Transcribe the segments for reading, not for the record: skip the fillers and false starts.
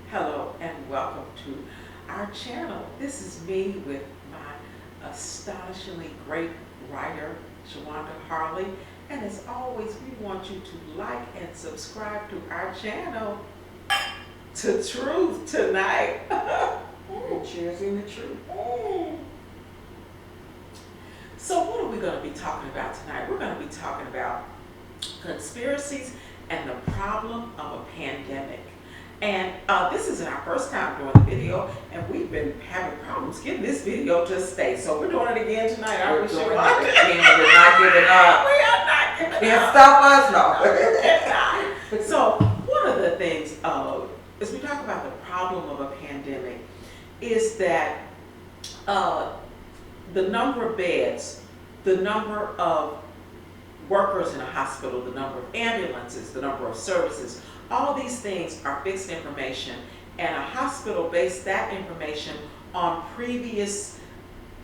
Hello and welcome to our channel. This is me with my astonishingly great writer, Shewanda Harley. And as always, we want you to like and subscribe to our channel. To truth tonight. Cheers in the truth. So what are we going to be talking about tonight? We're going to be talking about conspiracies and the problem of a pandemic. And this isn't our first time doing the video, and we've been having problems getting this video to stay. So we're doing it again tonight, aren't we, Shewanda? We're not giving up. We are not giving up. Can't stop us, no. So one of the things, as we talk about the problem of a pandemic, is that the number of beds, the number of workers in a hospital, the number of ambulances, the number of services, all these things are fixed information, and a hospital based that information on previous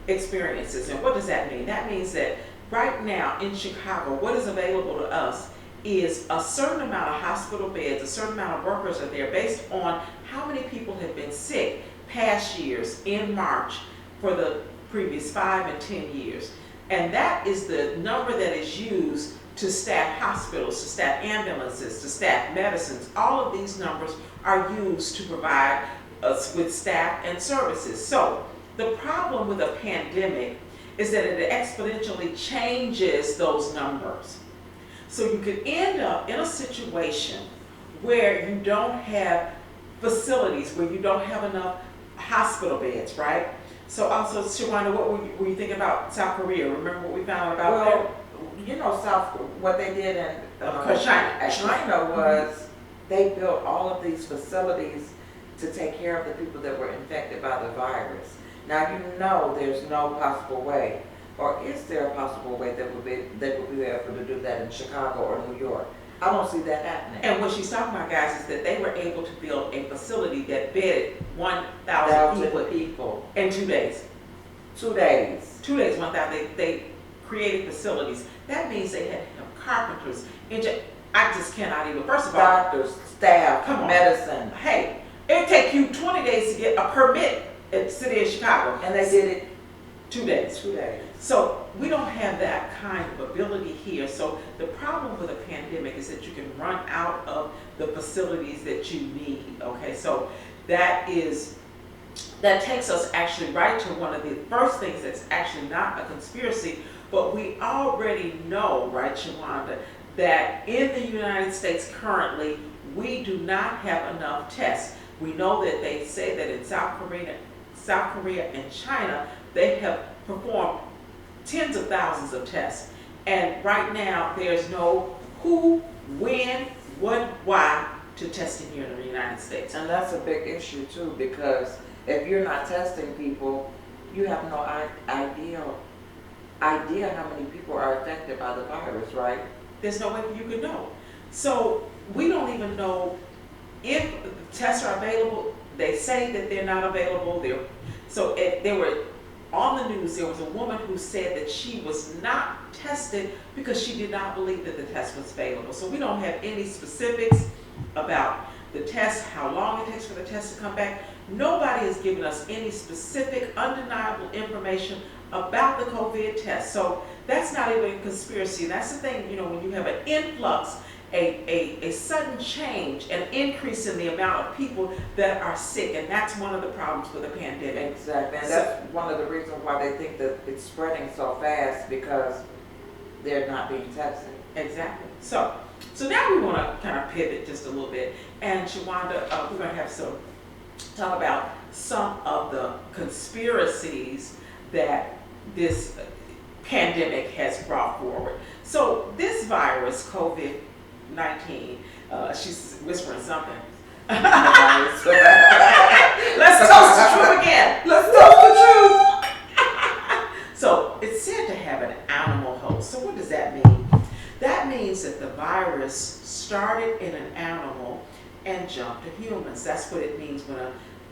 experiences. And what does that mean? That means that right now in Chicago, what is available to us is a certain amount of hospital beds, a certain amount of workers are there based on how many people have been sick past years in March for the previous 5 and 10 years. And that is the number that is used to staff hospitals, to staff ambulances, to staff medicines. All of these numbers are used to provide us with staff and services. So the problem with a pandemic is that it exponentially changes those numbers. So you could end up in a situation where you don't have facilities, where you don't have enough hospital beds, right? So also, Shewanda, what were you thinking about South Korea? Remember what we found about there? You know, what they did in China was they built all of these facilities to take care of the people that were infected by the virus. Now you know there's no possible way, or is there a possible way that they would be able to do that in Chicago or New York? I don't see that happening. And what she's talking about, guys, is that they were able to build a facility that bedded 1,000 people in 2 days. 2 days. 2 days, 1,000. They created facilities. That means they had to have carpenters. I just cannot even. First of all, doctors, staff, come on. Medicine. Hey, it take you 20 days to get a permit in the city of Chicago, And they did it 2 days. 2 days. So we don't have that kind of ability here. So the problem with a pandemic is that you can run out of the facilities that you need. Okay, so that takes us actually right to one of the first things that's actually not a conspiracy, but we already know, right, Shewanda, that in the United States currently, we do not have enough tests. We know that they say that in South Korea and China, they have performed tens of thousands of tests. And right now, there's no who, when, what, why to testing here in the United States. And that's a big issue too, because if you're not testing people, you have no idea how many people are affected by the virus, right? There's no way you could know. So we don't even know if tests are available. They say that they're not available. They were on the news. There was a woman who said that she was not tested because she did not believe that the test was available. So we don't have any specifics about the test, how long it takes for the test to come back. Nobody has given us any specific, undeniable information about the COVID test. So that's not even a conspiracy. That's the thing, when you have an influx, a sudden change, an increase in the amount of people that are sick, and that's one of the problems with a pandemic. Exactly, and that's one of the reasons why they think that it's spreading so fast, because they're not being tested. Exactly. So now we want to kind of pivot just a little bit, and Shewanda, we're going to have talk about some of the conspiracies that this pandemic has brought forward. So this virus, COVID-19, she's whispering something. Let's toast the truth again. Let's toast the truth. So it's said to have an animal host. So what does that mean? That means that the virus started in an animal and jumped to humans. That's what it means when a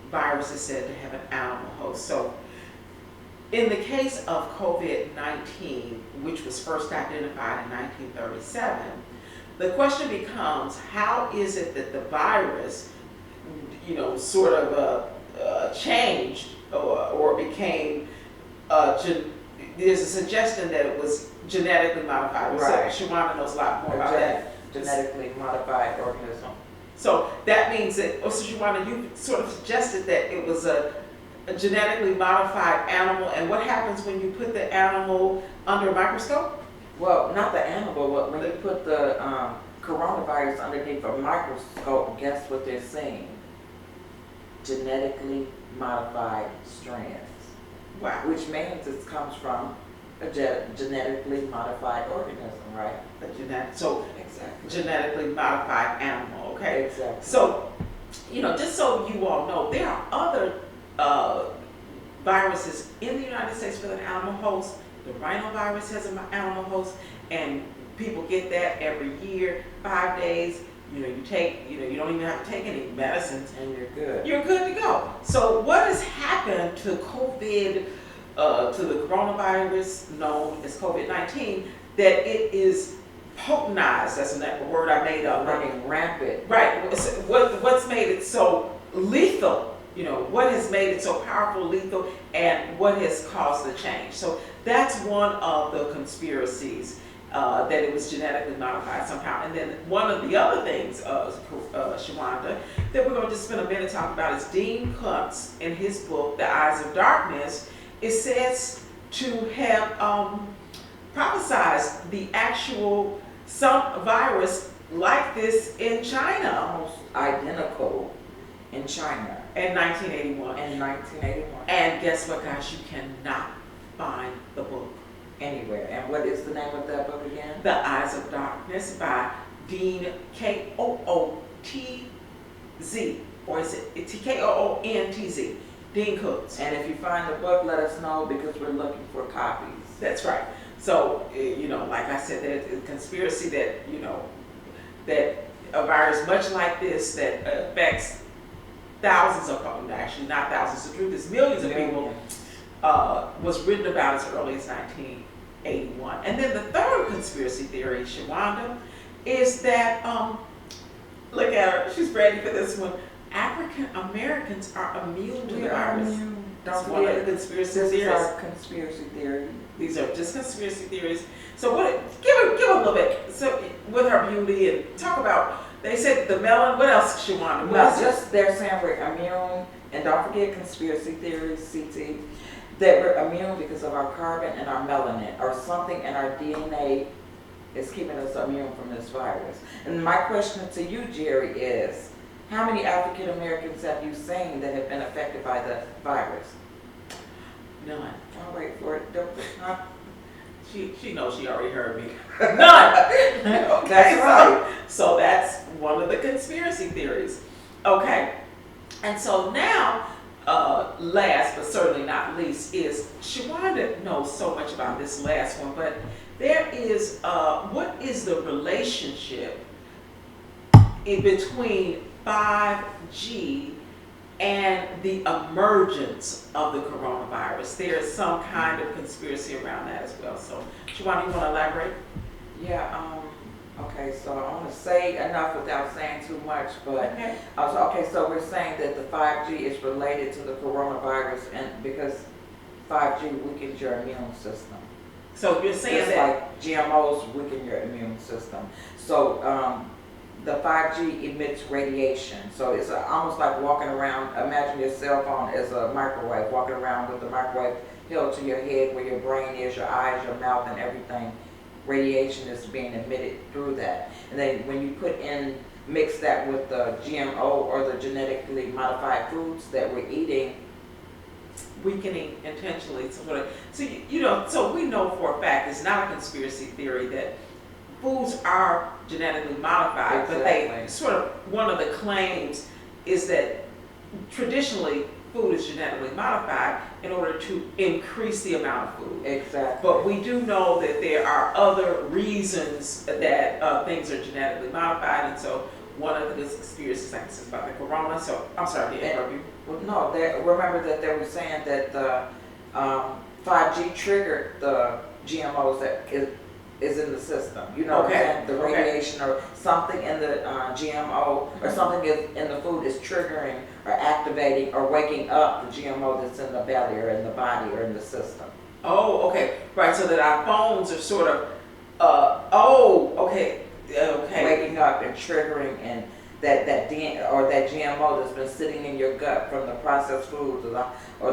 virus is said to have an animal host. So in the case of COVID-19, which was first identified in 1937, the question becomes, how is it that the virus, sort of changed or became, there's a suggestion that it was genetically modified. Right. So Shewanda knows a lot more about that. Genetically modified organism. So that means that, also Shewanda, you sort of suggested that it was a genetically modified animal, and what happens when you put the animal under a microscope? Well, not the animal, but when you put the coronavirus underneath a microscope, guess what they're seeing? Genetically modified strands. Wow. Which means it comes from a genetically modified organism, right? So Exactly. genetically modified animal, okay? Exactly. So, just so you all know, there are other viruses in the United States with an animal host. The rhinovirus has an animal host, and people get that every year, 5 days. You don't even have to take any medicines, And you're good. you're good to go. So what has happened to COVID, to the coronavirus known as COVID-19, that it is potentized, that's a word I made up. Running rampant. Right, what's made it so lethal? What has made it so powerful, lethal, and what has caused the change? So that's one of the conspiracies, that it was genetically modified somehow. And then one of the other things, Shewanda, that we're going to just spend a minute talking about is Dean Koontz in his book, The Eyes of Darkness. It says to have prophesized the actual, some virus like this in China Almost identical in China in 1981. in 1981. And guess what, guys? You cannot find the book. Anywhere. And what is the name of that book again? The Eyes of Darkness by Dean Koontz, or is it Koontz? Dean Koontz. And if you find the book, let us know because we're looking for copies. That's right. So, like I said, there's a conspiracy that, that a virus much like this that affects thousands of people, actually not thousands, the truth is millions of people, was written about as early as 1981. And then the third conspiracy theory, Shewanda, is that, look at her, she's ready for this one. African Americans are immune to the virus. Don't That's one of forget, the conspiracy this is theories. our conspiracy theory. These are just conspiracy theories. So give her a little bit. So with her beauty and talk about. They said the melon. What else, Shewanda? No, just they're saying we're immune, and don't forget conspiracy theories, CT, that we're immune because of our carbon and our melanin, or something in our DNA is keeping us immune from this virus. And my question to you, Jerry, is how many African Americans have you seen that have been affected by the virus? None. I'll wait for it. Huh? She knows she already heard me. None. Okay, That's right. So that's one of the conspiracy theories. Okay, and so now, last but certainly not least, is Shewanda knows so much about this last one, but there is what is the relationship in between 5G and the emergence of the coronavirus? There is some kind of conspiracy around that as well. So, Shewanda, you want to elaborate? Yeah, okay, so I want to say enough without saying too much, but Okay. okay, so we're saying that the 5G is related to the coronavirus, and because 5G weakens your immune system. So you're saying Just that like GMOs weaken your immune system. So the 5G emits radiation. So it's almost like walking around, imagine your cell phone as a microwave, walking around with the microwave held to your head where your brain is, your eyes, your mouth, and everything. Radiation is being emitted through that. And then when you mix that with the GMO or the genetically modified foods that we're eating, weakening intentionally. So we know for a fact it's not a conspiracy theory that foods are genetically modified, but they sort of, one of the claims is that traditionally food is genetically modified in order to increase the amount of food. Exactly. But we do know that there are other reasons that things are genetically modified, and so one of the conspiracies, like this, is about the corona. So I'm sorry to interrupt you. Well, no, remember that they were saying that the 5G triggered the GMOs that is in the system. You know what I'm saying? The radiation or something in the GMO or something in the food is triggering or activating or waking up the GMO that's in the belly or in the body or in the system. Oh, okay. Right, so that our phones are sort of, okay. Waking up and triggering and that GMO that's been sitting in your gut from the processed foods or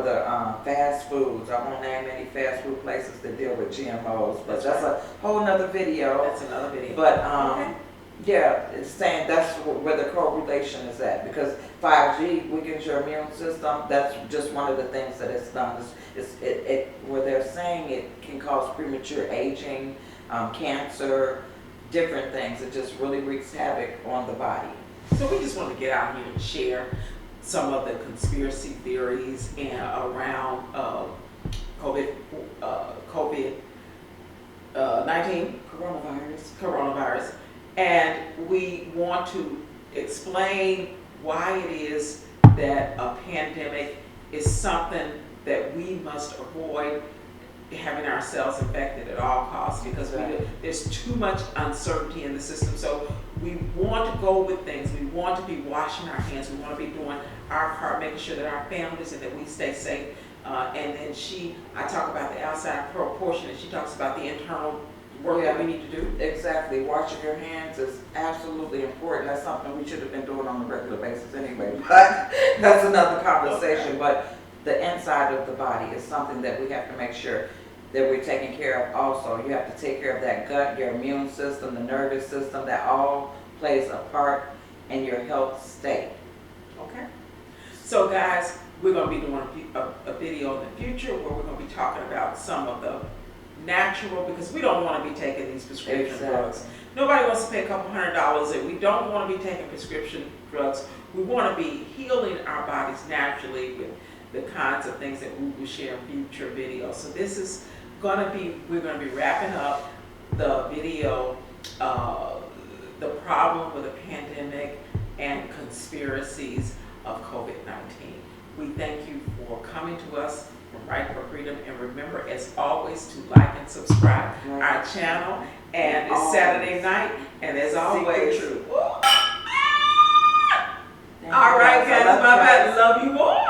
the fast foods. I won't name any fast food places that deal with GMOs, but that's a whole nother video. That's another video. But yeah, it's saying that's where the correlation is at, because 5G weakens your immune system. That's just one of the things that it's done. Where they're saying it can cause premature aging, cancer, different things. It just really wreaks havoc on the body. So we just want to get out here and share some of the conspiracy theories around COVID-19, coronavirus, and we want to explain why it is that a pandemic is something that we must avoid having ourselves infected at all costs, because there's too much uncertainty in the system. So we want to go with things. We want to be washing our hands. We want to be doing our part, making sure that our families and that we stay safe. And then I talk about the outside portion, and she talks about the internal work that we need to do. Exactly. Washing your hands is absolutely important. That's something we should have been doing on a regular basis anyway, but that's another conversation. Okay. But the inside of the body is something that we have to make sure that we're taking care of also. You have to take care of that gut, your immune system, the nervous system. That all plays a part in your health state. Okay. So guys, we're going to be doing a video in the future where we're going to be talking about some of the natural, because we don't want to be taking these prescription drugs. Nobody wants to pay a couple $100, and we don't want to be taking prescription drugs. We want to be healing our bodies naturally with the kinds of things that we will share in future videos. So this is going to be, we're going to be wrapping up the video, the problem with the pandemic and conspiracies of COVID-19. We thank you for coming to us from Right for Freedom, and remember, as always, to like and subscribe our channel. And it's Saturday night, and as always, all right, guys, bye-bye. Love you all.